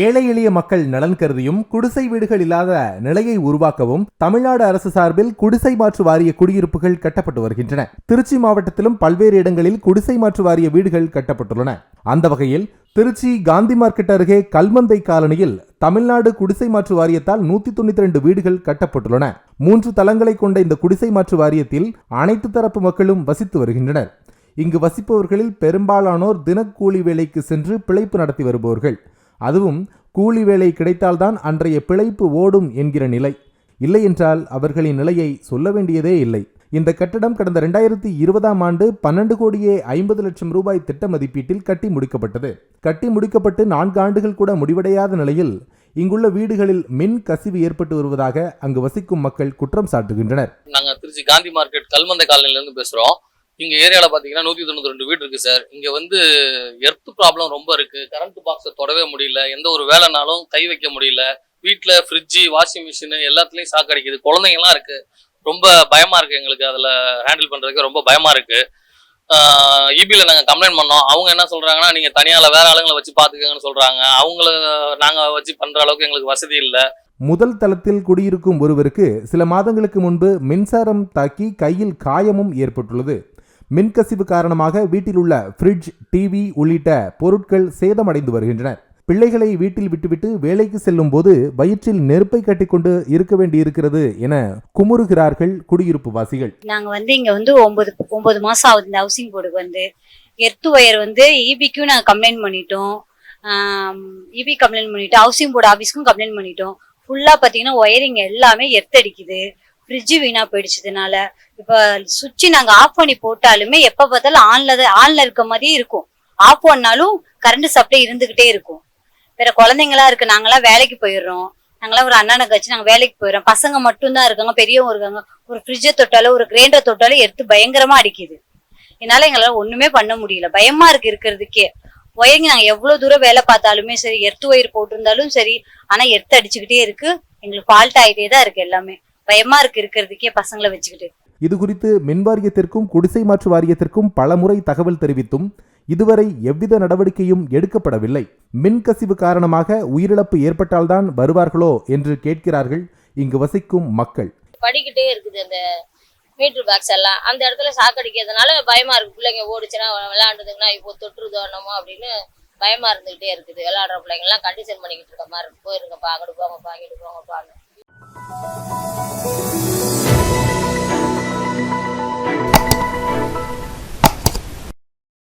ஏழை எளிய மக்கள் நலன் கருதியும் குடிசை வீடுகள் இல்லாத நிலையை உருவாக்கவும் தமிழ்நாடு அரசு சார்பில் குடிசை மாற்று வாரிய குடியிருப்புகள் கட்டப்பட்டு வருகின்றன. திருச்சி மாவட்டத்திலும் பல்வேறு இடங்களில் குடிசை மாற்று வாரிய வீடுகள் கட்டப்பட்டுள்ளன. அந்த வகையில் திருச்சி காந்தி மார்க்கெட் அருகே கல்மந்தை காலனியில் தமிழ்நாடு குடிசை மாற்று வாரியத்தால் 192 வீடுகள் கட்டப்பட்டுள்ளன. 3 தளங்களை கொண்ட இந்த குடிசை மாற்று வாரியத்தில் அனைத்து தரப்பு மக்களும் வசித்து வருகின்றனர். இங்கு வசிப்பவர்களில் பெரும்பாலானோர் தினக்கூலி வேலைக்கு சென்று பிழைப்பு நடத்தி வருபவர்கள். அதுவும் கூலி வேலை கிடைத்தால்தான் அன்றைய பிழைப்பு ஓடும் என்கிற நிலை. இல்லை என்றால் அவர்களின் நிலையை சொல்ல வேண்டியதே இல்லை. இந்த கட்டடம் கடந்த 2020ஆம் ஆண்டு 12 கோடியே 50 லட்சம் ரூபாய் திட்ட மதிப்பீட்டில் கட்டி முடிக்கப்பட்டது. கட்டி முடிக்கப்பட்டு 4 ஆண்டுகள் கூட முடிவடையாத நிலையில் இங்குள்ள வீடுகளில் மின் கசிவு ஏற்பட்டு வருவதாக அங்கு வசிக்கும் மக்கள் குற்றம் சாட்டுகின்றனர். நாங்க திருச்சி காந்தி மார்க்கெட் கல்மந்தை காலனில இருந்து பேசுறோம். இங்க ஏரியால பாத்தீங்கன்னா 192 வீடு இருக்கு சார். இங்க எர்த் ப்ராப்ளம் ரொம்ப இருக்கு. கரண்ட் பாக்ஸை தொடவே முடியல. எந்த ஒரு வேலைனாலும் கை வைக்க முடியல. வீட்டுல ஃப்ரிட்ஜு, வாஷிங் மிஷின் எல்லாத்துலயும் ஷாக் அடிக்குது. குழந்தைங்க எல்லாம் இருக்கு. ரொம்ப பயமா இருக்கு. எங்களுக்கு அதுல ஹேண்டில் பண்றதுக்கு ரொம்ப பயமா இருக்கு. இபில நாங்க கம்ப்ளைண்ட் பண்ணோம். அவங்க என்ன சொல்றாங்கன்னா, நீங்க தனியால வேற ஆளுங்களை வச்சு பாத்துக்கங்கன்னு சொல்றாங்க. அவங்கள நாங்க வச்சு பண்ற அளவுக்கு எங்களுக்கு வசதி இல்லை. முதல் தளத்தில் குடியிருக்கும் ஒருவருக்கு சில மாதங்களுக்கு முன்பு மின்சாரம் தாக்கி கையில் காயமும் ஏற்பட்டுள்ளது. மின்கசிவு காரணமாக வீட்டில் உள்ள ஃப்ரிட்ஜ், டிவி உள்ளிட்ட பொருட்கள் சேதமடைந்து வருகின்றன. பிள்ளைகளை வீட்டில் விட்டுவிட்டு வேலைக்கு செல்லும் போது வயிற்றில் நெருப்பை கட்டிக்கொண்டு இருக்க வேண்டியிருக்கிறது என குமுறுகிறார்கள் குடியிருப்பு வாசிகள். நாங்க இங்க 9 மாசம் ஆகுது. இந்த ஹவுசிங் போர்டுக்கு எர்த் ஒயர் இபிக்கும் நாங்க கம்ப்ளைண்ட் பண்ணிட்டோம். இபி கம்ப்ளைண்ட் பண்ணிட்டோம். ஹவுசிங் போர்டு ஆபீஸ்க்கும் கம்ப்ளைண்ட் பண்ணிட்டோம். ஃபுல்லா பாத்தீங்கன்னா ஒயரிங் எல்லாமே எர்த் அடிக்குது. ஃப்ரிட்ஜ் வீணா போயிடுச்சதுனால இப்ப சுவிட்ச் நாங்க ஆஃப் பண்ணி போட்டாலுமே எப்ப பார்த்தாலும் ஆன்ல இருக்க மாதிரியே இருக்கும். ஆஃப் பண்ணாலும் கரண்ட் சப்ளை இருந்துகிட்டே இருக்கும். வேற குழந்தைங்களா இருக்கு. நாங்களாம் வேலைக்கு போயிடுறோம். நாங்களாம் ஒரு அண்ணனை கழிச்சு நாங்க வேலைக்கு போயிடுறோம். பசங்க மட்டும்தான் இருக்காங்க, பெரியவங்க இருக்காங்க. ஒரு ஃப்ரிட்ஜை தொட்டாலும் ஒரு கிரைண்டர் தொட்டாலும் எடுத்து பயங்கரமா அடிக்குது. என்னால எங்களால ஒண்ணுமே பண்ண முடியல. பயமா இருக்கு இருக்கிறதுக்கே. ஒயரிங் நாங்க எவ்வளவு தூரம் வேலை பார்த்தாலுமே சரி, எர்த் ஒயர் போட்டிருந்தாலும் சரி, ஆனா எர்த் அடிச்சுக்கிட்டே இருக்கு. எங்களுக்கு ஃபால்ட் ஆகிட்டே தான் இருக்கு. எல்லாமே பயமா இருக்கு இருக்கிறதுக்கே பசங்களை வச்சுக்கிட்டு. இது குறித்து மின் வாரியத்திற்கும் குடிசை மாற்று வாரியத்திற்கும் பலமுறை தகவல் தெரிவித்தும் இதுவரை எவ்வித நடவடிக்கையும் எடுக்கப்படவில்லை. மின்கசிவு காரணமாக உயிரிழப்பு ஏற்பட்டால்தான் வருவார்களோ என்று கேட்கிறார்கள் இங்கு வசிக்கும் மக்கள். படிக்கிட்டே இருக்குது அந்த மீட்டர் பாக்ஸ் எல்லாம். அந்த இடத்துல சாக்கடிக்கிறதுனால பயமா இருக்கு. பிள்ளைங்க ஓடிச்சுன்னா விளையாண்டுதுங்கன்னா இப்போ தொற்றுதோனமோ அப்படின்னு பயமா இருந்துகிட்டே இருக்குது. விளையாடுற பிள்ளைங்க எல்லாம் கண்டிஷன் பண்ணிக்கிட்டு இருக்க மாதிரி இருக்கு. போயிருங்கப்பா, அங்கிட்டு போங்கப்பா, இங்கிட்டு போங்கப்பான்னு.